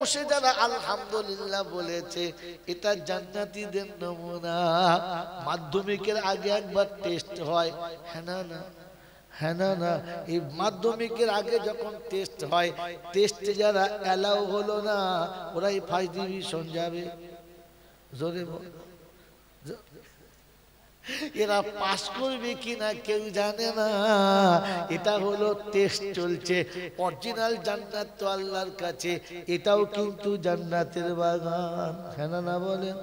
বসে যারা আলহামদুলিল্লাহ বলেছে এটা জান্নাতীদের নমুনা। মাধ্যমিকের আগে একবার টেস্ট হয়, হ্যাঁ না না, হ্যাঁ না না। এই মাধ্যমিকের আগে যখন টেস্ট হয়, টেস্টে যারা অ্যালাউ হলো না ওরাই ফার্স্ট ডিভিশন যাবে। জোরে বল। এরা পাস করবে কিনা কেউ জানে না। এটা হলো টেস্ট চলছে। অরিজিনাল জান্নাত তো আল্লাহর কাছে, এটাও কিন্তু জান্নাতের বাগান, হ্যাঁ না বলেন।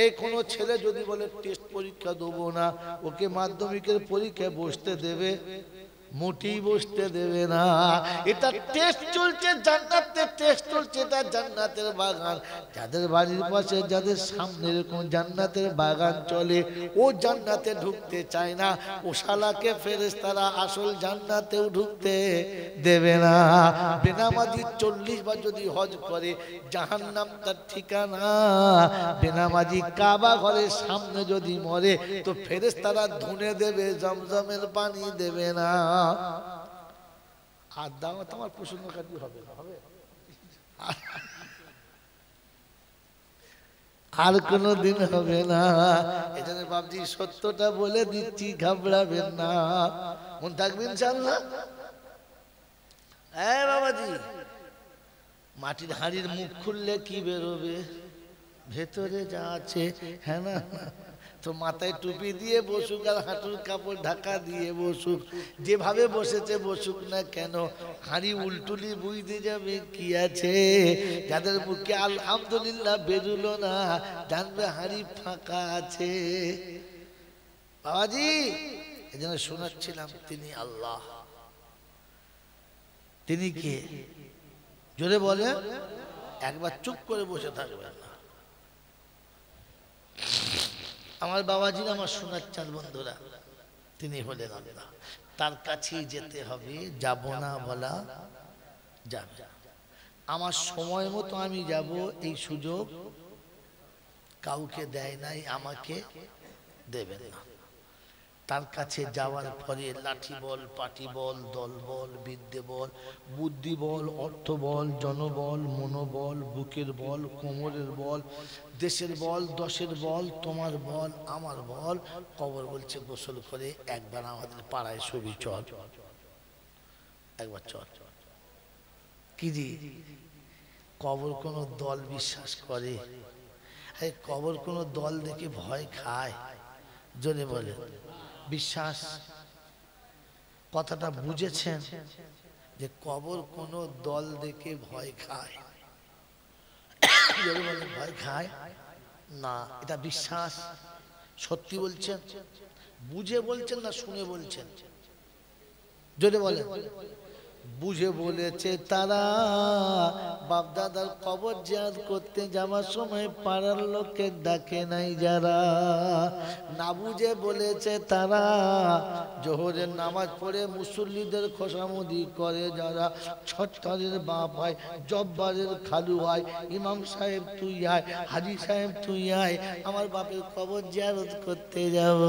এই কোনো ছেলে যদি বলে টেস্ট পরীক্ষা দেবো না, ওকে মাধ্যমিকের পরীক্ষায় বসতে দেবে? মোটেই বসতে দেবে না। এটা টেস্ট চলছে, জান্নাতের টেস্ট চলছে, এটা জান্নাতের বাগান। যাদের বাড়ির পাশে, যাদের সামনে এরকম জান্নাতের বাগান চলে, ও জান্নাতে ঢুকতে চায় না, ও শালাকে ফেরেশতারা আসল জান্নাতেও ঢুকতে দেবে না। বেনামাজি 40 বার যদি হজ করে, জাহান্নাম তার ঠিকানা। বেনামাজি কাবা ঘরের সামনে যদি মরে, তো ফেরেশতারা ধুনে দেবে, জমজমের পানি দেবে না। আর দাওয়াত আমার প্রসঙ্গকারী হবে না, হবে আর কোনো দিন হবে না। এজন্য বাবজি সত্যটা বলে দিচ্ছি, ঘাবড়াবেন না, মন থাকবে ইনশাআল্লাহ। হ্যাঁ বাবাজি, মাটির হাঁড়ির মুখ খুললে কি বেরোবে? ভেতরে যা আছে, হ্যাঁ না। তো মাথায় টুপি দিয়ে বসুক আর হাঁটুর কাপড় ঢাকা দিয়ে বসুক, যেভাবে বসেছে বসুক না কেন, হাঁড়ি উল্টুলি বুঝতে যাবে কি আছে। যাদের মুখে আলহামদুলিল্লাহ বেরুলো না, জানবে হাঁড়ি ফাঁকা আছে। বাবাজি এই জন্য শোনাচ্ছিলাম, তিনি আল্লাহ। তিনি কে? জোরে বলে, একবার চুপ করে বসে থাকবেন না। আমার বাবাজি, আমার সোনার চাল বন্ধুরা, তিনি হলেন আল্লাহ। তার কাছেই যেতে হবে, যাব না বলা যাবে। আমার সময় মতো আমি যাব, এই সুযোগ কাউকে দেয় নাই, আমাকে দেবেন না। তার কাছে যাওয়ার পরে লাঠি বল, পাটি বল, দল বল, বিদ্যে বল, বুদ্ধি বল, অর্থ বল, জনবল, মনোবল, বুকের বল, কোমরের বল, দেশের বল, দশের বল, তোমার বল, আমার বল। কবর বলছে গোসল করে একবার আমাদের পাড়ায় ছবি, চল একবার চল। কি জি, কবর কোন দল বিশ্বাস করে? কবর কোন দল দেখে ভয় খায়? জোরে বলে বিশ্বাস। কথাটা বুঝেছেন যে কবর কোন দল দেখে ভয় খায়? ভয় খায় না, এটা বিশ্বাস। সত্যি বলছেন? বুঝে বলছেন না শুনে বলছেন? জোরে বলেন। বুঝে বলেছে তারা, বাপ দাদার কবর জিয়ারত করতে যাওয়ার সময় পাড়ার লোককে ডাকে নাই যারা। না বুঝে বলেছে তারা, জোহরের নামাজ পড়ে মুসল্লিদের খোসামদি করে যারা। ছট্টারের বাপ হয়, জব্বারের খালু হয়, ইমাম সাহেব তুই আয়, হাজি সাহেব তুই আয়, আমার বাপের কবর জিয়ারত করতে যাব।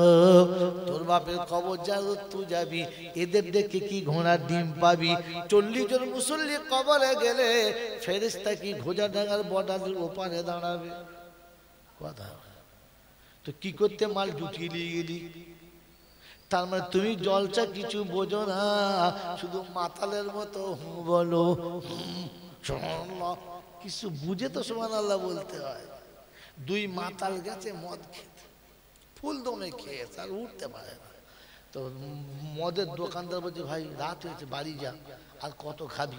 তোর বাপের কবর জিয়ারত তুই যাবি, এদের দেখে কি ঘোড়ার ডিম পাবি? 40 জন মুসল্লি কবরে গেলে ফেরেশতা কি ঘোড়াডাঙ্গার বর্ডারের ওপারে দাঁড়াবে? কথা তো কি করতে মাল জুটিয়ে নিয়ে গেলি? তার মানে তুমি জলসা কিছু বোঝো না, শুধু মাতালের মতো বলো সুবহানাল্লাহ। কিছু বুঝে তো সুবহানাল্লাহ বলতে হয়। দুই মাতাল গেছে মদ খেতে, ফুল দমে খেয়েছে আর উঠতে পারে না। তো মদের দোকানদার বলছে, ভাই রাত হয়েছে বাড়ি যা, আর কত খাবি?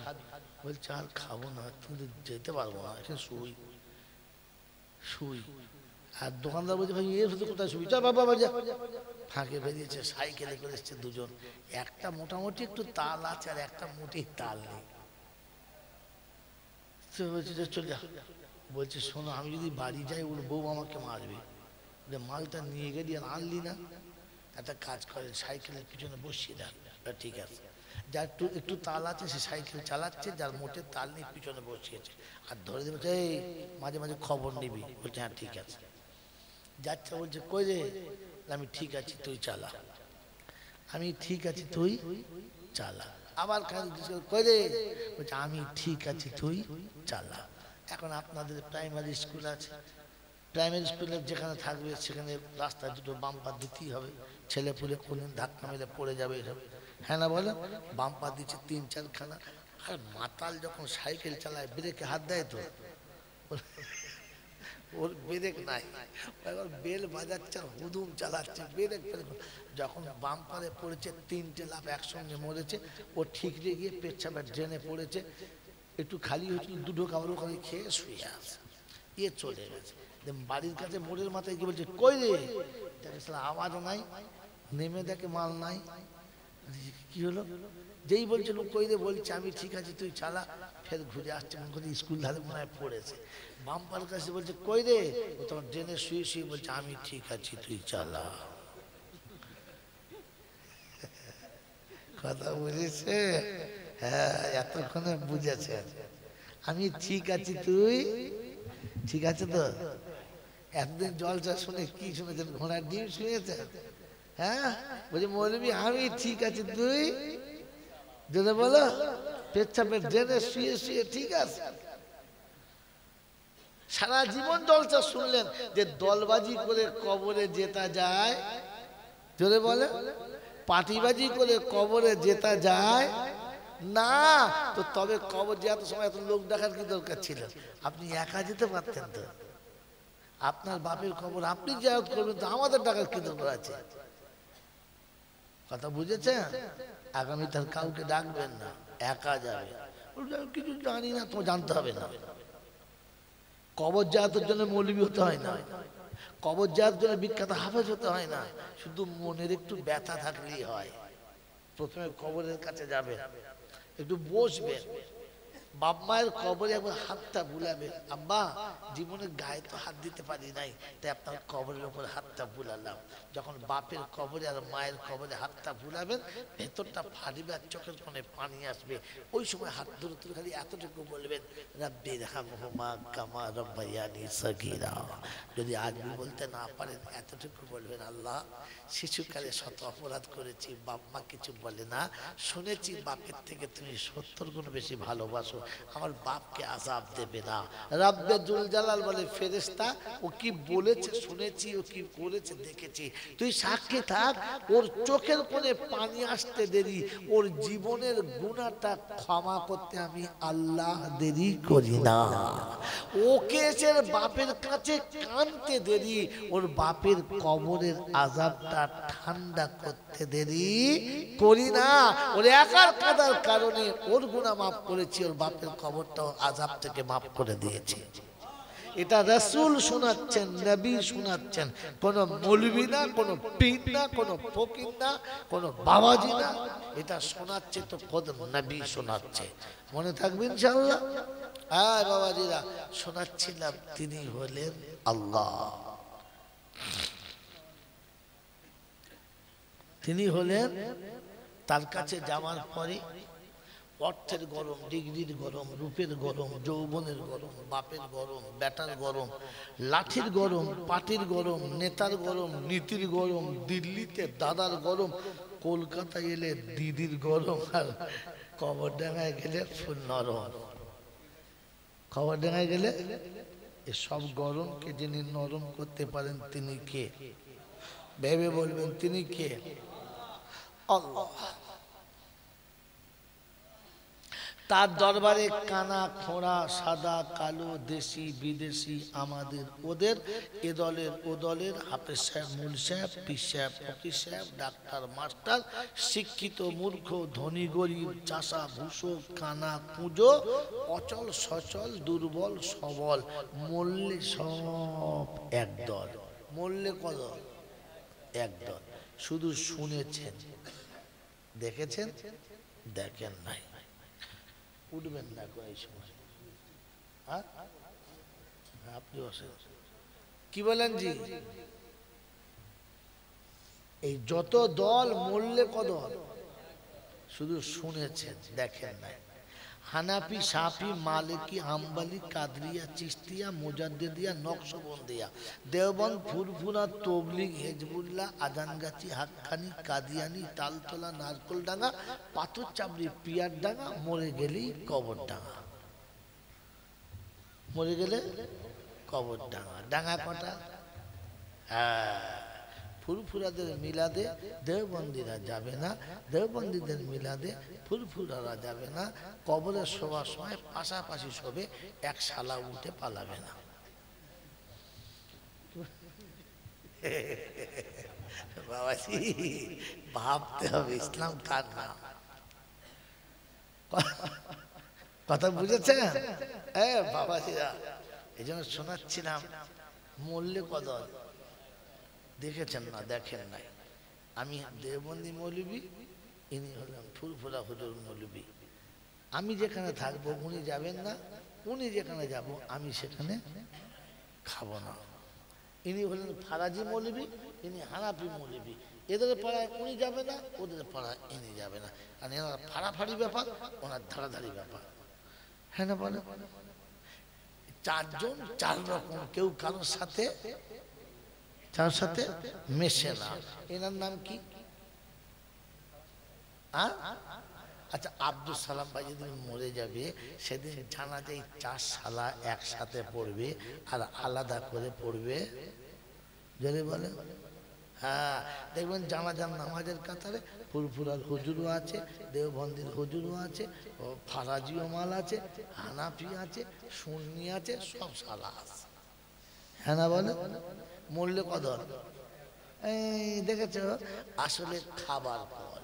বলছে আর খাবো না, কিন্তু যেতে পারবো না, এখানে শুই শুই। আর দোকানদার বলছে, ভাই এর শুধু কোথায় শুবি? চল বাবা যা। ফাঁকে বেরিয়েছে, সাইকেলে করে এসছে দুজন। একটা মোটামুটি একটু তাল আছে আর একটা মোটেই তাল নেই। বলছে চল যা। বলছে শোনো, আমি যদি বাড়ি যাই ওর বউ আমাকে মারবে, মালটা নিয়ে গেলি আর আনলি না, একটা কাজ করে সাইকেলের পিছনে বসিয়ে দেন। ঠিক আছে, যার একটু একটু তাল আছে সে সাইকেল চালাচ্ছে, যার মোটে তাল নেই পিছনে বসিয়েছে, আর ধরে দেবে এই মাঝে মাঝে খবর নিবি। বলছে হ্যাঁ ঠিক আছে। যাচ্ছে, বলছে কই রে? আমি ঠিক আছি তুই চালা। আমি ঠিক আছি তুই চালা। আবার কই রে? বলছে আমি ঠিক আছি তুই চালা। এখন আপনাদের প্রাইমারি স্কুল আছে, প্রাইমারি স্কুলে যেখানে থাকবে সেখানে রাস্তায় দুটো বাম্পার দিতেই হবে, ছেলে পুলে কোনদিন ধাক্কা মেরে পড়ে যাবে এসব, হ্যাঁ না বলো? বাম্পার দিচ্ছে 3-4খানা। আর মাতাল যখন সাইকেল চালায় ব্রেকে হাত দেয় তো, ওর ব্রেক নাই, এবার বেল বাজাচ্ছে আর হুদুম চালাচ্ছে, ব্রেক ফেলে। যখন বাম্পারে পড়েছে 3টে লাফ একসঙ্গে মরেছে, ও ঠিকরে গিয়ে পেচ্ছাপের ড্রেনে পড়েছে, একটু খালি হয়েছিল, দুটো কাপড় ওখানে খেয়ে শুয়ে আছে, ইয়ে চলে গেছে। বাড়ির কাছে মোড়ের মাথায় কি বলছে, কই রে? আওয়াজও নাই, নেমে দেখে মাল নাই। কি হলো? যেই বলছিল কই রে, বলছে আমি ঠিক আছি তুই চালা। ফের ঘুরে আসছে, মনে করি স্কুল ধারে মনে হয় পড়েছে। বাম্পার কাছে বলছে কই রে, ও তোমার ড্রেনে শুয়ে শুয়ে বলছে আমি ঠিক আছি তুই চালা। কথা বুঝেছে? হ্যাঁ, এতক্ষণে বুঝেছে। আমি ঠিক আছি তুই ঠিক আছে তো। এতদিন জলসা শুনে কি শুনেছেন? ঘোড়ার ডিম শুনেছেন? হ্যাঁ, বলছে মৌলবী আমি ঠিক আছি তুই যদি বলো পেচ্ছাপের ড্রেনে শুয়ে শুয়ে ঠিক আছে। সারা জীবন জলসা শুনলেন যে দলবাজি করে কবরে জেতা যায়, যদি বলে পাটিবাজি করে কবরে জেতা যায় না। তো তবে কবর যেতে সময় এত লোক দেখার কি দরকার ছিল? আপনি একা যেতে পারতেন তো। আপনার বাপের কবর আপনি জিয়ারত করবেন, তো আমাদের টাকার কি দরকার আছে? কথা বুঝেছেন? আগামী তার কাউকে ডাকবেন না, একা যাবে। কিছু জানি না, তো জানতে হবে না। কবর জিয়ারতের জন্য মৌলবী হতে হয় না, কবর জিয়ারতের জন্য বিখ্যাত হাফেজ হতে হয় না। শুধু মনের একটু ব্যথা থাকলেই হয়। প্রথমে কবরের কাছে যাবেন, একটু বসবেন, বাপ মায়ের কবরে একবার হাতটা বুলাবেন। আব্বা, জীবনে গায়ে তো হাত দিতে পারি নাই, তাই আপনার কবরের উপর হাতটা বুলালাম। যখন বাপের কবরে আর মায়ের কবরে হাতটা বুলাবেন, ভেতরটা ফাটবে আর চোখের কোণে পানি আসবে। ওই সময় হাত ধরে তুলে খালি এতটুকু বলবেন, রাব্বিরহামহুমা কামা রাব্বায়ানি সগীরা। যদি আরবি বলতে না পারেন, এতটুকু বলবেন, আল্লাহ শিশুকালে শত অপরাধ করেছি, বাপ মা কিছু বলে না, শুনেছি বাপের থেকে তুমি 70 গুণ বেশি ভালোবাসো, আমার বাপকে আযাব দেবে না। রাব্বে জুল জালাল বলে, ফেরেশতা ও কি বলেছে শুনেছি, ও কি করেছে দেখেছি, তুই সাক্ষী থাক। ওর চোখের কোণে পানি আসতে দেরি, ওর জীবনের গুনাহটা ক্ষমা করতে আমি আল্লাহ দেরি করি না। ওকে এসে বাপের কাছে কাঁদতে দেরি, ওর বাপের কবরের আযাবটা ঠান্ডা করতে দেরি করি না। ওর একার কাদার কারণে ওর গুনাহ মাফ করেছি, ওর বাপের কবরটাও আযাব থেকে মাফ করে দিয়েছি। এটা রাসূল শোনাচ্ছেন, নবী শোনাচ্ছেন, কোন মৌলবী না, কোন পীর না, কোন ফকির না, কোন বাবাজি না। এটা শোনাচ্ছে তো খোদ নবী শোনাচ্ছে। মনে থাকবে ইনশাআল্লাহ। হ্যাঁ বাবাজিরা, শোনাচ্ছিলাম তিনি হলেন আল্লাহ। তিনি হলেন, তার কাছে যাওয়ার পরে অর্থের গরম, ডিগ্রির গরম, রূপের গরম, যৌবনের গরম, বাপের গরম, বেটার গরম, লাঠির গরম, পাটির গরম, নেতার গরম, নীতির গরম, দিল্লিতে দাদার গরম, কলকাতায় এলে দিদির গরম, আর কবরডাঙ্গায় গেলে ফুল নরম। কবরডাঙ্গায় গেলে এসব গরমকে যিনি নরম করতে পারেন তিনি কে? ভেবে বলবেন তিনি কে? আল্লাহ। তার দরবারে কানা খোঁড়া, সাদা কালো, দেশি বিদেশি, আমাদের ওদের, এ দলের ও দলের, হাফেজ সাহেব, মূল সাহেব, পীর সাহেব, ফকির সাহেব, ডাক্তার মাস্টার, শিক্ষিত মূর্খ, ধনী গরিব, চাষা ভুষো, কানা কুঁজো, অচল সচল, দুর্বল সবল, মল্লে সব একদল। মল্লে কত? একদল। শুধু শুনেছেন, দেখেছেন? দেখেন নাই। উঠবেন না এই সময়। হ্যাঁ, আপনি বসে কি বলেন জি? এই যত দল মরলে কদল, শুধু শুনেছেন, দেখেন নাই। হানাফি, শাফি, মালিকি, হাম্বলি, কাদরিয়া, চিশতিয়া, মুজাদ্দিদিয়া, নকশবন্দিয়া, দেওবন্দ, ফুরফুরা, তবলিগ, হিজবুল্লাহ, আজানগাছি, হাক্কানি, কাদিয়ানি, তালতলা, নারকলডাঙ্গা, পাথর চাবড়ি, পিয়ারডাঙ্গা, মরে গেলেই কবরডাঙ্গা। মরে গেলে কবর ডাঙা। ডাঙা কটা? হ্যাঁ, ফুরফুরাদের মিলাদে দেওবন্দিরা যাবে না, দেওবন্দিদের মিলাদে ফুরফুরারা যাবে না। কবরে শোবার সময় পাশাপাশি শোবে, এক শালা উঠে পালাবে না। বাবাজি ভাবতে হবে ইসলাম কার নাম। কথা বুঝেছেন? বাবাজিরা এই জন্য শোনাচ্ছিলাম, মরলে কদর দেখেছেন না? দেখেন নাই। আমি দেওবন্দি মৌলবি, ইনি হলেন ফুরফুরা হুজুর মৌলবি। আমি যেখানে থাকবো উনি যাবেন না, উনি যেখানে যাব আমি সেখানে খাবো না। ইনি হলেন ফারাজি মৌলবি, ইনি হানাফি মৌলবি। এদের পাড়ায় উনি যাবে না, ওদের পাড়ায় ইনি যাবে না। আর এনার ফাড়াফাড়ি ব্যাপার, ওনার ধারাধারি ব্যাপার। হ্যাঁ না বলে? চারজন চার রকম, কেউ কারোর সাথে মেশে না। এনার নাম কি? আচ্ছা, আব্দুল সালাম ভাই যেদিন মরে যাবে সেদিন জানাজায় চার শালা একসাথে পড়বে আর আলাদা করে পড়বে। যদি বলে হ্যাঁ, দেখবেন জানাজার নামাজের কাতারে ফুরফুরার হুজুরও আছে, দেওবন্দির হুজুরও আছে, ফারাজিও মাল আছে, হানাফি আছে, সুন্নি আছে, সব শালা আছে। হ্যাঁ না বলে? মরলে কদর। এই দেখেছ, আসলে খাবার কল।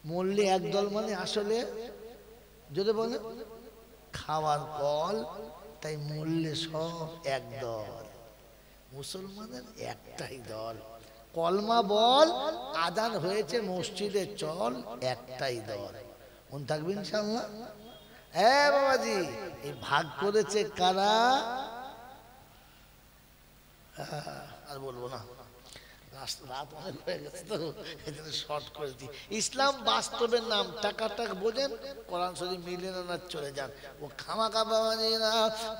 মরলে একদল মানে আসলে যদি বলে খাওয়ার কল, তাই মরলে সব একদল। মুসলমানের একটাই দল, কলমা বল, আজান হয়েছে মসজিদে চল, একটাই দল। মন থাকবে ইনশাআল্লাহ। হ্যাঁ বাবাজি, এই ভাগ করেছে কারা? আর বলবো না, রাত অনেক হয়ে গেছে তো এই জন্য শর্ট করে দিই। ইসলাম বাস্তবের নাম। টাকা বোঝেন, কোরআন শরীফ মিলে না চলে যান। ও খামাকা বাবাজি না,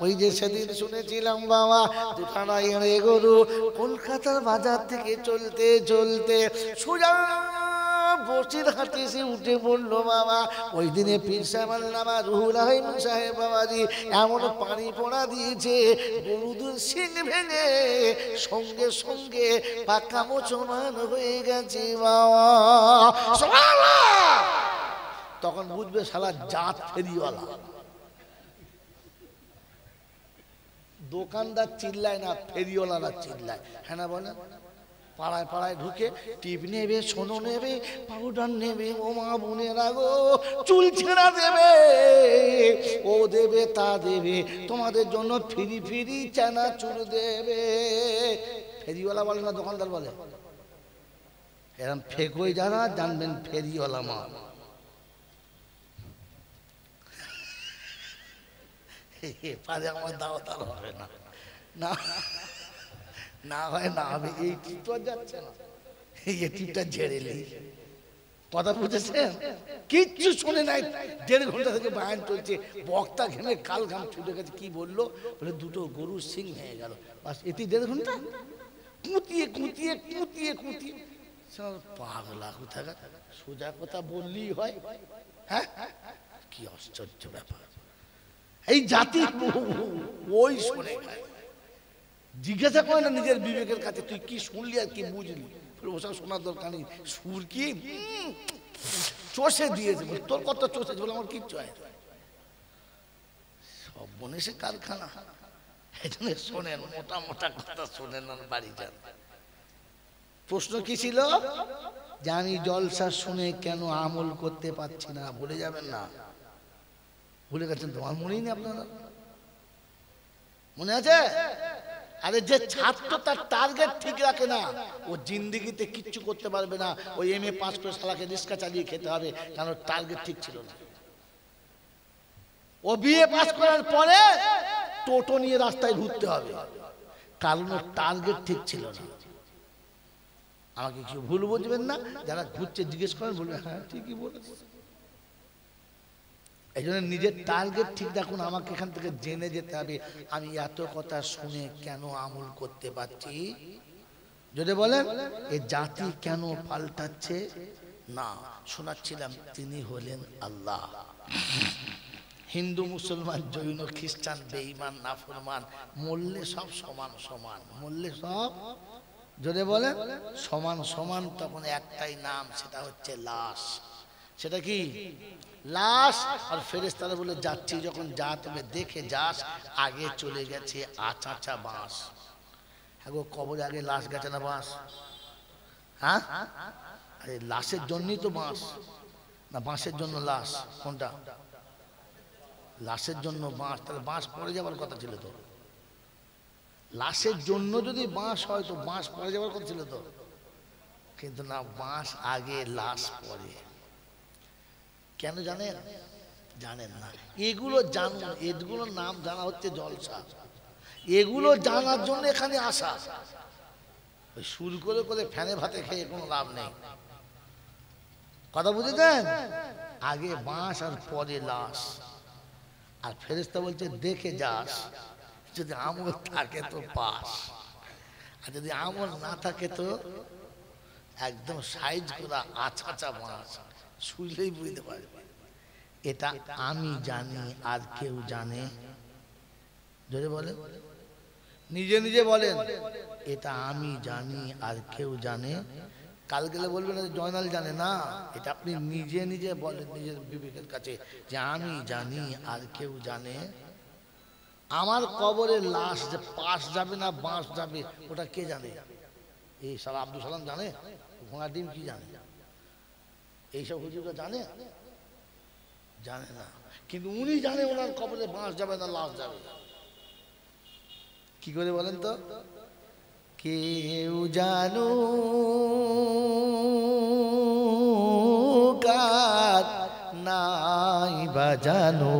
ওই যে সেদিন শুনেছিলাম বাবা দুখানা এড়ে গরু কলকাতার বাজার থেকে চলতে চলতে সোজা বসির হাটে এসে উঠে পড়লো বাবা। ওই দিনে পীর সাহেব আল্লামা রুহুল আমিন সাহেব বাবাজি এমন পানি পড়া দিয়েছে, গরুদের শিং ভেঙে সঙ্গে সঙ্গে পাকা মোচমান হয়ে গেছে বাবা। তখন বুঝবে শালা জাত ফেরিওয়ালা। দোকানদার চিল্লায় না, ফেরিওয়ালারা চিল্লায়। হ্যাঁ না বলে? পাড়ায় পাড়ায় ঢুকে টিপ নেবে, সোনো নেবে, পাউডার নেবে, ও মা বোনেরা গো চুল ছেঁড়া দেবে, ও দেবে তা দেবে, তোমাদের জন্য ফিরি ফিরি চানাচুর দেবে। ফেরিওয়ালা বলে না, দোকানদার বলে। এরকম ফেক হয়ে যারা জানবেন ফেরিওয়ালা মা। পারে আমার দাওয়াত আর হবে না, না না হয় না হবে। এই টিপ তো যাচ্ছে না, এই টিপটা ঝেড়ে নেই। কথা বুঝেছেন? কিচ্ছু শুনে নাই, 1.5 ঘন্টা থেকে বায়ান চলছে, বক্তা ঘেমে কাল ঘাম ছুটে গেছে। কি বললো? বলে দুটো গরুর সিং হয়ে গেল। বাস এটি 1.5 ঘন্টা কুঁতিয়ে কুঁতিয়ে কুঁতিয়ে কুঁতিয়ে পাগলা কোথাকার। সোজা কথা বললেই হয়। হ্যাঁ, কি আশ্চর্য ব্যাপার। এই জাতি ওই শোনে, জিজ্ঞাসা করে না নিজের বিবেকের কাছে, তুই কি শুনলি আর কি বুঝলি? ওসব শোনার দরকার নেই। সুর কি চষে দিয়েছে, তোর কত চষেছে বলে আমার কিচ্ছু হয়। সব মনে সে কারখানা। এই জন্য শোনেন, মোটা মোটা কথা শোনেন, বাড়ি যান। প্রশ্ন কি ছিল? যে আমি জলসা শুনে কেন আমল করতে পারছি না? ভুলে যাবেন না। ভুলে গেছেন? তোমার মনেই নেই আপনারা? মনে আছে? আরে যে ছাত্র তার টার্গেট ঠিক রাখে না, ও জিন্দেগিতে কিচ্ছু করতে পারবে না। ওই MA পাস করে শালাকে রিক্সা চালিয়ে খেতে হবে, কারণ টার্গেট ঠিক ছিল না। ও BA পাস করার পরে টোটো নিয়ে রাস্তায় ঘুরতে হবে, কারণ ওর টার্গেট ঠিক ছিল না। আমাকে কিছু ভুল বুঝবেন না, যারা ঘুরছে জিজ্ঞেস করেন, বলবে হ্যাঁ ঠিকই বলেছে। এই জন্য নিজের টার্গেট ঠিক রাখুন। আমাকে এখান থেকে জেনে যেতে হবে আমি এত কথা শুনে কেন আমল করতে পারছি। যদি বলেন এই জাতি কেন পাল্টাচ্ছে না, শোনাচ্ছিলাম তিনি হলেন আল্লাহ। হিন্দু মুসলমান জৈন খ্রিস্টান বেঈমান নাফরমান মরলে সব সমান সমান, মরলে সব যদি বলে সমান সমান, তখন একটাই নাম, সেটা হচ্ছে লাশ। সেটা কি? লাশ। আর ফেরেশতারা বলে যাচ্ছি যখন যা তুমি দেখে যাস, আগে চলে গেছে আচাচা বাঁশ। হ্যাঁ গো, কবরে আগে লাশ গেছে না বাঁশ? হ্যাঁ, আরে লাশের জন্যই তো বাঁশ, না বাঁশের জন্য লাশ? কোনটা? লাশের জন্য বাঁশ, তাহলে বাঁশ পড়ে যাওয়ার কথা ছিল তো। লাশের জন্য যদি বাঁশ হয় তো বাঁশ পড়ে যাওয়ার কথা ছিল তো, কিন্তু না, বাঁশ আগে লাশ পরে। কেন জানেন? জানেন না। এগুলো জানুন, এগুলোর নাম জানা হচ্ছে জলসা। এগুলো জানার জন্য এখানে আসা। ওই সুর করে করে ফ্যানে ভাতে খেয়ে কোনো লাভ নেই। কথা বুঝেছেন? আগে বাঁশ আর পরে লাশ। আর ফেরেশতা বলছে দেখে যাস, যদি আমল থাকে তো পাস, আর যদি আমল না থাকে তো একদম সাইজ করা আছাচা বাঁশ, শুনলেই বুঝতে পারবে। এটা আমি জানি, আর কেউ জানে? যদি বলেন, নিজে নিজে বলেন, এটা আমি জানি আর কেউ জানে? কাল গেলে বলবেন জয়নাল জানে না। এটা আপনি নিজে নিজে বলেন নিজের বিবেকের কাছে যে আমি জানি আর কেউ জানে। আমার কবরের লাশ যে পাশ যাবে না বাঁশ যাবে, ওটা কে জানে? এই সারা আব্দুল সালাম জানে? ঘোড়া ডিম কি জানে? এইসব হুজুররা জানে? জানে না। কিন্তু উনি জানে ওনার কবরে বাঁশ যাবে না লাশ যাবে। কি করে বলেন তো? কেউ জানো কার নাই বাজানো,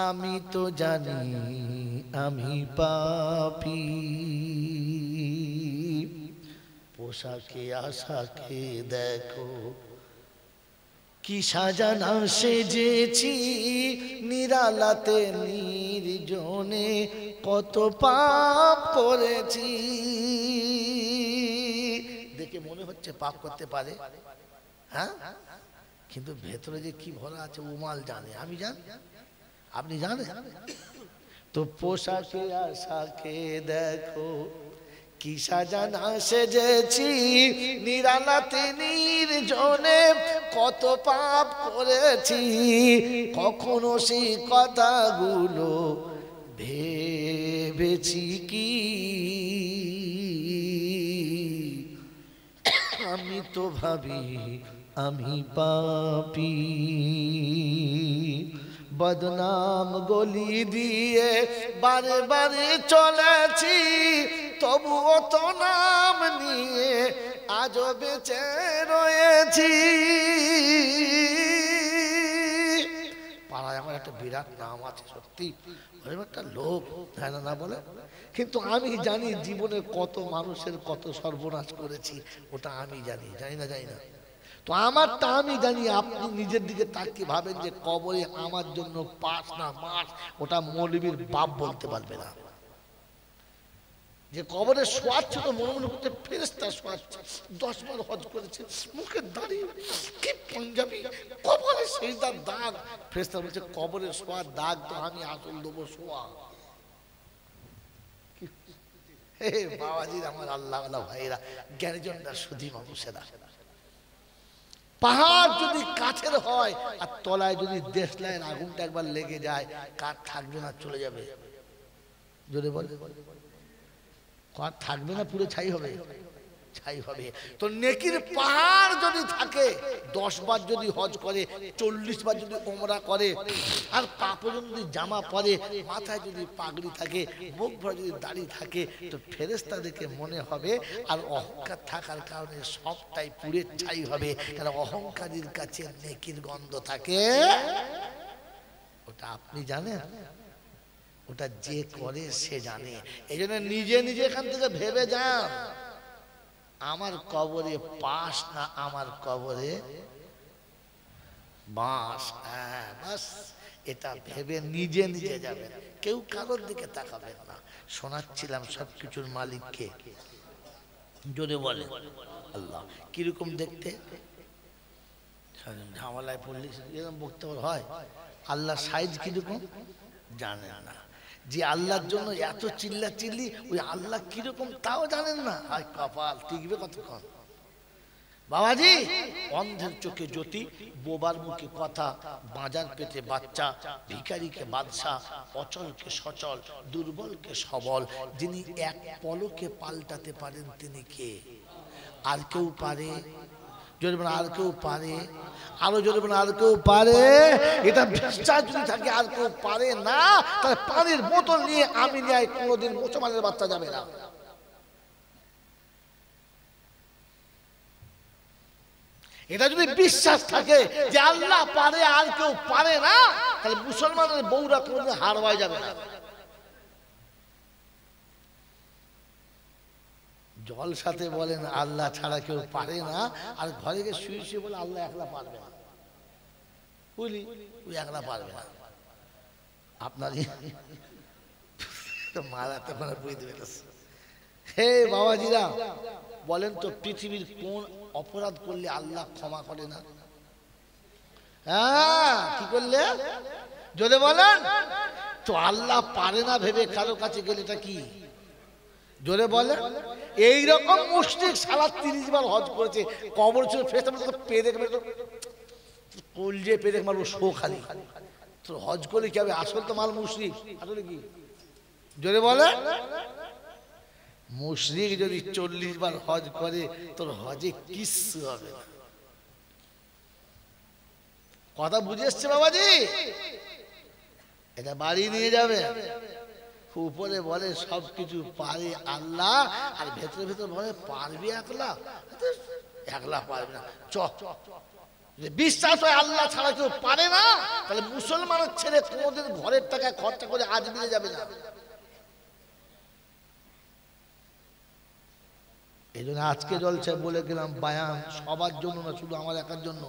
আমি তো জানি আমি পাপী, পোশাকে আশাকে দেখো কি সাজানা সেজেছি, নিরালাতে নির্জনে কত পাপ করেছি। দেখে মনে হচ্ছে পাপ করতে পারে, হ্যাঁ, কিন্তু ভেতরে যে কি ভরা আছে উমাল জানে, আমি জানি, আপনি জানেন তো। পোশাকে আশাকে দেখো কি সাজানা সেজেছি, নিরালাতে নির্জনে কত পাপ করেছি। কখনো সেই কথাগুলো ভেবেছি কি? আমি তো ভাবি আমি পাপী, বদনাম গলি দিয়ে বারে বারে চলেছি, তবুও তো নাম নিয়ে আজও বেঁচে রয়েছি। পাড়ায় আমার একটা বিরাট নাম আছে, সত্যি একটা লোক, হ্যাঁ না বলে, কিন্তু আমি জানি জীবনে কত মানুষের কত সর্বনাশ করেছি, ওটা আমি জানি, জানি না জানি না। তো আমারটা আমি জানি। আপনি নিজের দিকে তাকিয়ে ভাবেন যে কবরে আমার জন্য পাস না মাস, ওটা মৌলবীর বাপ বলতে পারবে না। যে কবরে শোয়াচ্ছে তো মনে মনে করতে ফেরেশতা শোয়াচ্ছে, 10 বার হজ করেছে, মুখে দাঁড়িয়ে কি পাঞ্জাবি, কবরে সেজদার দাগ। ফেরেশতা বলছে কবরে শোয়ার দাগ তো আমি আসল দেবো শোয়া। হে বাবাজির আমার আল্লাহ আল্লাহ ভাইরা, জ্ঞানীজনরা সুধী মানুষেরা, পাহাড় যদি কাঠের হয় আর তলায় যদি দেশলাইয়ের আগুনটা একবার লেগে যায়, কাঠ থাকবে না, চলে যাবে। যদি বলে কাঠ থাকবে না, পুরো ছাই হবে, ছাই হবে। তো নেকির পাহাড় যদি থাকে, 10 বার যদি হজ করে, 40 বার যদি ওমরা করে, আর পা পর্যন্ত যদি জামা পরে, মাথায় যদি পাগড়ি থাকে, মুখ ভরা যদি দাড়ি থাকে, তো ফেরেশতাদেরকে মনে হবে। আর অহংকার থাকার কারণে সবটাই পুড়ে ছাই হবে, কারণ অহংকারীর কাছে নেকির গন্ধ থাকে। ওটা আপনি জানেন, ওটা যে করে সে জানে। এই জন্য নিজে নিজে এখান থেকে ভেবে যান, আমার কবরে পাশ না আমার কবরে বাঁশ। হ্যাঁ, বাস এটা ভেবে নিজে নিজে যাবেন, কেউ কারোর দিকে তাকাবেন না। শোনাচ্ছিলাম সবকিছুর মালিককে, জোরে বলে আল্লাহ। কিরকম দেখতে? ঝামেলায় পড়লে এরকম বক্তব্য হয়। আল্লাহ সাইজ কিরকম জানেন না, যে আল্লাহর জন্য এত চিল্লা চিল্লি, ওই আল্লাহ কিরকম তাও জানেন না। হায় কপাল, টিকবে কতক্ষণ? বাবাজি, অন্ধের চোখে জ্যোতি, বোবার মুখে কথা, বাজার পেটে বাচ্চা, ভিখারিকে বাদশা, অচলকে সচল, দুর্বলকে সবল, যিনি এক পলকে পাল্টাতে পারেন তিনি কে? আর কেউ পারে? জোরে বলেন, আর কেউ পারে? আরো জোরে বলেন, আর কেউ পারে? এটা বিশ্বাস যদি থাকে আর কেউ পারে না, তাহলে পানির বোতল নিয়ে আমি নিয়ে কোনোদিন মুসলমানের বাচ্চা যাবে না। এটা যদি বিশ্বাস থাকে যে আল্লাহ পারে আর কেউ পারে না, তাহলে মুসলমানের বউরা কোনোদিন হার হয়ে যাবে না। জল সাথে বলেন আল্লাহ ছাড়া কেউ পারে না, আর ঘরে গিয়ে শুয়ে শুয়ে বলে আল্লাহ একলা পারবে না, বুঝলি, ওই একলা পারবে না। আপনার মারা তখন বুঝতে পেরেছে। হে বাবাজিরা, বলেন তো পৃথিবীর কোন অপরাধ করলে আল্লাহ ক্ষমা করে না? হ্যাঁ, কি করলে? যদি বলেন তো আল্লাহ পারে না ভেবে কারো কাছে গেলে এটা কি? জোরে বলে। এইরকম মুশরিক সারা 30 বার হজ করেছে, কবর ছিল ফেরেশতা বলে পেরেক মেরে কলজে পেরেক মারবো শো খালি। তোর হজ করলে কি হবে? আসল তো মাল মুশরিক, আসলে কি? জোরে বলে। মুশরিক যদি 40 বার হজ করে, তোর হজে কিচ্ছু হবে না। কথা বুঝে এসছে বাবাজি? এটা বাড়ি নিয়ে যাবে। উপরে বলে সবকিছু পারে আল্লাহ, আর ভেতরে ভেতরে বলে পারবি একলা? একলা পারবি না। চ, বিশ্বাস হয় আল্লাহ ছাড়া কেউ পারে না, তাহলে মুসলমানের ছেলে কোনোদিন ঘরের টাকা খরচা করে আজ মিলে যাবে না। এই জন্য আজকে জলসা বলে গেলাম, বায়ান সবার জন্য না, শুধু আমার একার জন্য।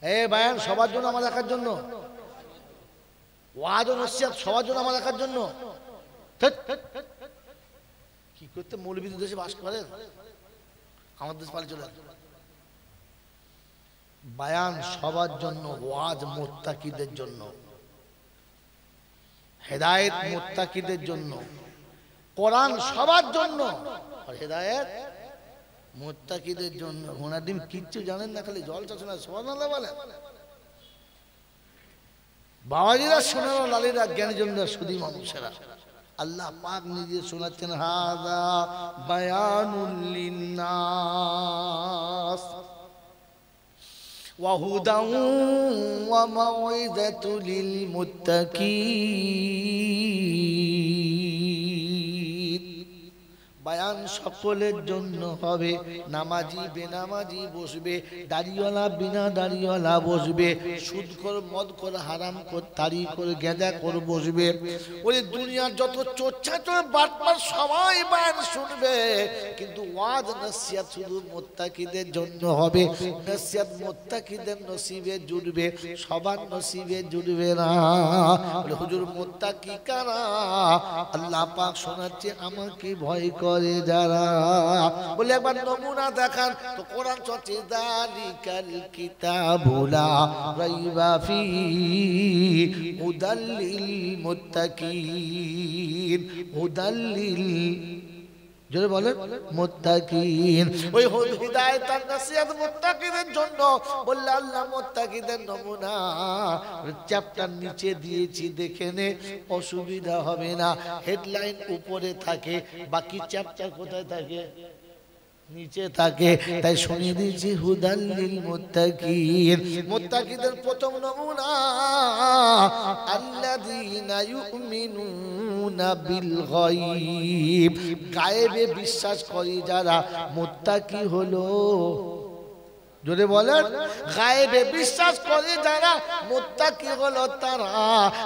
এই বায়ান সবার জন্য, আমার একার জন্য। ওয়াজ ও নসিহত সবার জন্য, আমার একার জন্য। কি করতে মৌলবীদের দেশে বাস করেন? আমার দেশ পালে চলে। বায়ান সবার জন্য, ওয়াজ মুত্তাকিদের জন্য, হেদায়েত মুত্তাকিদের জন্য, কোরআন সবার জন্য, আর হেদায়েত মুত্তাকিদের জন্য। ওনাদিন কিচ্ছু জানেন না, খালি জলটা শোনা। সুবহানাল্লাহ বলেন। বাবাজিরা, শোনানো লালীরা, জ্ঞানীজনরা, সুধী মানুষেরা, আল্লাহ পাক নিজে শোনাচ্ছেন, হাযা বায়ানুল লিন্নাস ওয়া হুদাও ওয়া মাউইযাতুল লিল মুত্তাকিন। বায়ান সকলের জন্য হবে। নামাজি বেনামাজি বসবে, দাড়িওয়ালা বিনা দাড়িওয়ালা বসবে, সুদখোর মদখোর হারামখোর তারিখখোর গেঁজাখোর বসবে। ওই দুনিয়ার যত চোরচাচর বাটপার সবাই বায়ান শুনবে, কিন্তু ওয়াজ নসিহত শুধু মুত্তাকিদের জন্য হবে। নসিহত মুত্তাকিদের নসিবে জুড়বে, সবার নসিবে জুড়বে না। বলে হুজুর মুত্তাকি কারা? আল্লাহ পাক শোনাচ্ছে, আমাকে ভয় করে যারা। বলে একবার নমুনা দেখান তো। কোরআন চলছে, যালিকাল কিতাবু লা রাইবা ফীহি হুদাল লিল মুত্তাকিন। হুদাল লিল, জোরে বলেন, মুত্তাকিন। ওই হিদায়াত আর নসিহত মুত্তাকিদের জন্য। বললে আল্লাহ মুত্তাকিদের নমুনা চ্যাপ্টার নিচে দিয়েছি, দেখে নে, অসুবিধা হবে না। হেডলাইন উপরে থাকে, বাকি চ্যাপ্টার কোথায় থাকে? নিচে থাকে। তাই শুনিয়ে দিয়েছি, হুদাল লিল মুত্তাকিন। মুত্তাকিদের প্রথম নমুনা, আল্লাযীনা ইউমিনুনা বিল গায়ব। গায়েবে বিশ্বাস করে যারা, মুত্তাকি হলো। জোরে বলেন, গায়েবে বিশ্বাস করে যারা, মুত্তাকি হলো তারা।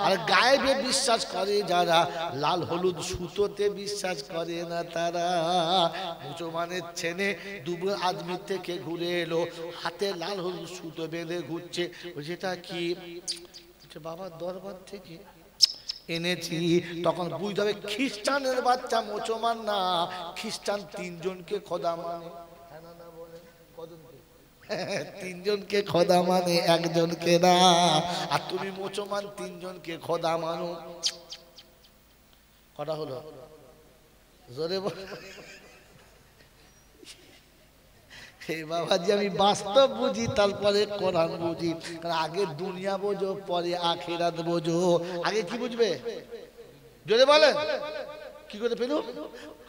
আর গায়েবে বিশ্বাস করে যারা, লাল হলুদ সুতোতে বিশ্বাস করে না তারা। মুসলমানের ছেলে দুবো আদমি থেকে ঘুরে এলো, হাতে লাল হলুদ সুতো বেঁধে ঘুরছে। যেটা কি? বাবার দরবার থেকে এনেছি। তখন বুঝতে হবে খ্রিস্টানের বাচ্চা, মুসলমান না। খ্রিস্টান 3 জনকে খোদা মানে। তিনজনকে খোদা মানে একজনকে না, আর তুমি মুসলমান তিনজনকে খোদা মানো। কটা হলো জোরে বল। হে বাবাজি, আমি বাস্তব বুঝি তারপরে কোরআন বুঝি। আগে দুনিয়া বোঝো পরে আখিরাত বোঝো। আগে কি বুঝবে জোরে বলেন, কি করে পেলো?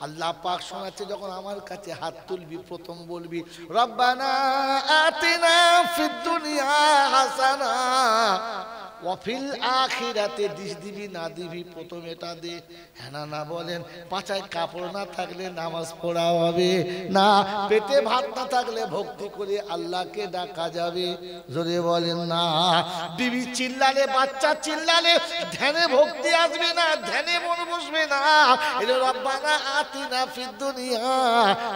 আল্লাহ পাক শোনাচ্ছে, যখন আমার কাছে হাত তুলবি প্রথম বলবি রব্বানা আতিনা ফিদ দুনিয়া হাসানা ওয়া ফিল আখিরাতে, দিস দিবি না দিবি প্রথম এটা দে। হ্যাঁ না না বলেন। পাছায় কাপড় না থাকলে নামাজ পড়া হবে না, পেটে ভাত না থাকলে ভক্তি করে আল্লাহকে ডাকা যাবে। জোরে বলেন না। বিবি চিল্লালে, বাচ্চা চিল্লালে ধ্যানে ভক্তি আসবে না, ধ্যানে মন বসবে না। এটা রব্বানা আতিনা ফিদ দুনিয়া।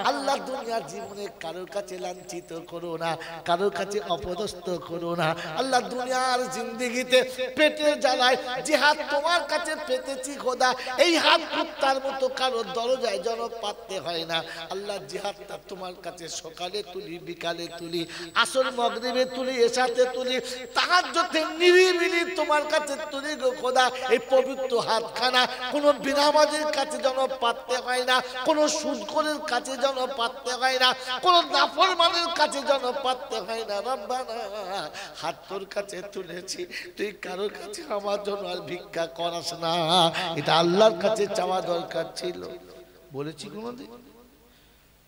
আল্লাহ দুনিয়ার জীবনে কারোর কাছে লাঞ্ছিত করো না, কারোর কাছে অপদস্থ করো না। আল্লাহ দুনিয়ার জিন্দেগিতে পেটের জ্বালায় যে হাত তোমার কাছে পেতেছি খোদা, এই হাত কুত্তার মতো কারোর দরজায় যেন পাততে হয় না। আল্লাহ যে হাতটা তোমার কাছে সকালে তুলি, বিকালে তুলি, আসর মাগরিবে তুলি, এশাতে তুলি, তাহাজ্জুদে নিরিবিলি তোমার কাছে তুলি গো খোদা, এই পবিত্র হাতখানা কোনো বিনামাজির কাছে যেন পাততে হয় না, কোনো সুদখোরের কাছে যেন পাততে হয় না, কোনো নাফরমানের কাছে যেন পাততে হয় না। রব্বানা, হাত তোর কাছে তুলেছি, তুই কারোর কাছে আমার জন্য আর ভিক্ষা করাস না। এটা আল্লাহর কাছে চাওয়া দরকার ছিল। বলেছি কোনদিন?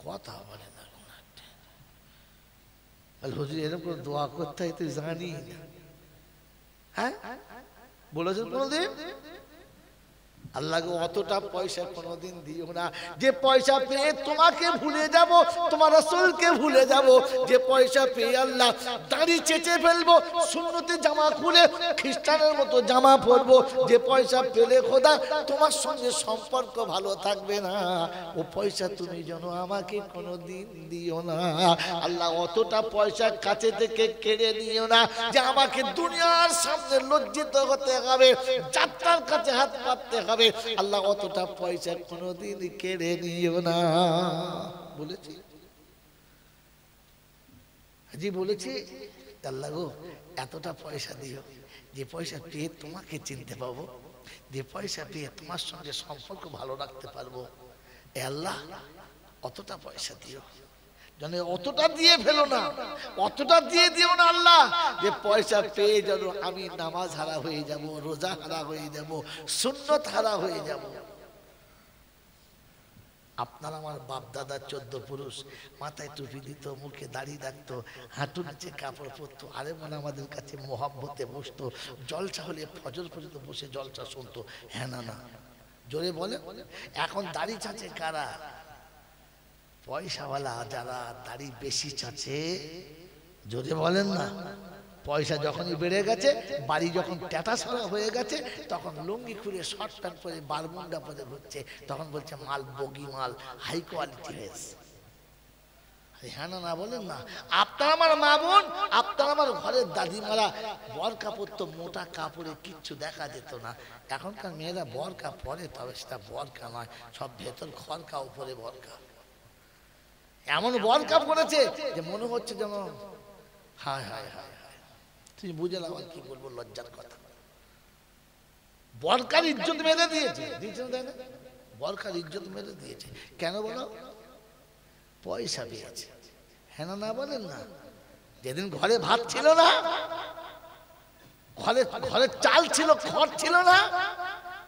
কথা বলে না। হুজুর এরকম দোয়া করতে হয় তুই জানি না? হ্যাঁ বলেছেন কোনদিন? আল্লাহকে অতটা পয়সা কোনোদিন দিও না যে পয়সা পেয়ে তোমাকে ভুলে যাব, তোমার রাসূলকে ভুলে যাব। যে পয়সা পেয়ে আল্লাহ দাড়ি চেঁচে ফেলবো, সুন্নতি জামা খুলে খ্রিস্টানের মতো জামা পরবো। যে পয়সা পেলে খোদা তোমার সঙ্গে সম্পর্ক ভালো থাকবে না, ও পয়সা তুমি যেন আমাকে কোনোদিন দিও না। আল্লাহ অতটা পয়সা কাছে থেকে কেড়ে নিও না যে আমাকে দুনিয়ার সামনে লজ্জিত হতে হবে, যাত্রার কাছে হাত পাততে হবে। আল্লাহ অতটা পয়সা কোনোদিন কেড়ে নিও না। বলেছি জি, বলেছি আল্লাহ গো এতটা পয়সা দিও যে পয়সা পেয়ে তোমাকে চিনতে পাবো, যে পয়সা পেয়ে তোমার সঙ্গে সম্পর্ক ভালো রাখতে পারবো। এ আল্লাহ অতটা পয়সা দিও, জানে অতটা দিয়ে ফেলো না, অতটা দিয়ে দিও না আল্লাহ যে পয়সা পেয়ে যেন আমি নামাজ হারা হয়ে যাব, রোজা হারা হয়ে যাব, সুন্নত হারা হয়ে যাব। আপনার আমার বাপ দাদা 14 পুরুষ মাথায় টুপি দিত, মুখে দাড়ি রাখতো, হাঁটু নিচে কাপড় পরতো, আরে মনে আমাদের কাছে মোহাব্বতে বসতো, জলসা হলে ফজর পর্যন্ত বসে জলসা শুনতো। হ্যাঁ না না জোরে বলে। এখন দাড়ি চাচে কারা? পয়সাওয়ালা যারা দাড়ি বেশি চাচে। জোরে বলেন না। পয়সা যখনই বেড়ে গেছে, বাড়ি যখন ট্যাটাসরা হয়ে গেছে, তখন লুঙ্গি খুলে শর্ট প্যান্ট পরে বারমুন্ডা পরে ঘুরছে, তখন বলছে মাল বগি মাল, হাই কোয়ালিটি হয়েছে। হ্যাঁ না না বলেন না। আপনার আমার মা বোন, আপনার আমার ঘরের দাদিমারা বরকা পরতো, মোটা কাপড়ে কিচ্ছু দেখা যেত না। এখনকার মেয়েরা বরকা পরে, তবে সেটা বরকা নয়, সব ভেতর খরকা, উপরে বরকা। এমন বরকা পড়েছে যে মনে হচ্ছে যেন হায় হায় হায় হায়। তুই বুঝলাম আর কি বলবো, লজ্জার কথা। বরকার ইজ্জত মেরে দিয়েছে, দিয়েছে না? বরকার ইজ্জত মেরে দিয়েছে কেন বলো? পয়সা পেয়েছে। হ্যাঁ না বলেন না। যেদিন ঘরে ভাত ছিল না, ঘরে ঘরে চাল ছিল, খড় ছিল না,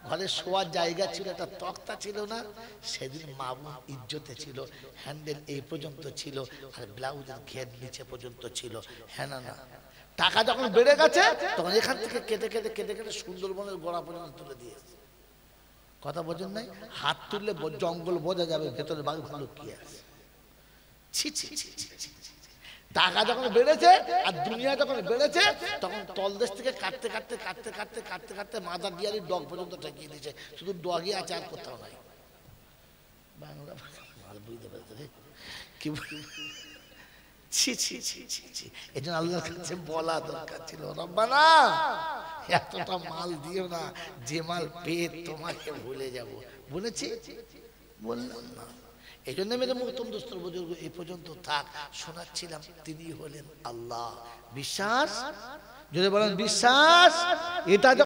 ঘরে শোয়ার জায়গা ছিল, একটা তক্তা ছিল না, সেদিন মা বোন ইজ্জতে ছিল। হ্যান্ডেল এই পর্যন্ত ছিল, আর ব্লাউজের ঘের নিচে পর্যন্ত ছিল। হ্যাঁ না না। টাকা যখন বেড়ে গেছে, তখন এখান থেকে কেটে কেটে কেটে কেটে সুন্দরবনের গোড়া পর্যন্ত তুলে দিয়েছে। কথা বোঝেন নাই? হাত তুললে জঙ্গল বোঝা যাবে, ভেতরে বাঘ ভালো কি আছে। ছি ছি ছি ছি ছি। টাকা যখন বেড়েছে আর দুনিয়া যখন বেড়েছে, তখন তলদেশ থেকে কাটতে কাটতে কাটতে কাটতে কাটতে কাটতে মাদার ডিয়ারি ডগ পর্যন্ত ঠেকিয়ে দিয়েছে। শুধু ডগই আছে, আর কোথাও নাই। বাংলা ভালো বুঝতে পেরেছে রে কি। ছি ছি ছি ছি ছি। এই জন্য আল্লাহর কাছে বলা দরকার ছিল, রব্বানা এতটা মাল দিও না যে মাল পেয়ে তোমাকে ভুলে যাব। বলেছি? বললাম না। এই জন্য মেরে মুহতম দোস্তর বুজুর্গ এই পর্যন্ত থাক শোনাচ্ছিলাম, তিনি হলেন আল্লাহ। বিশ্বাস, যদি বলেন বিশ্বাস, এটা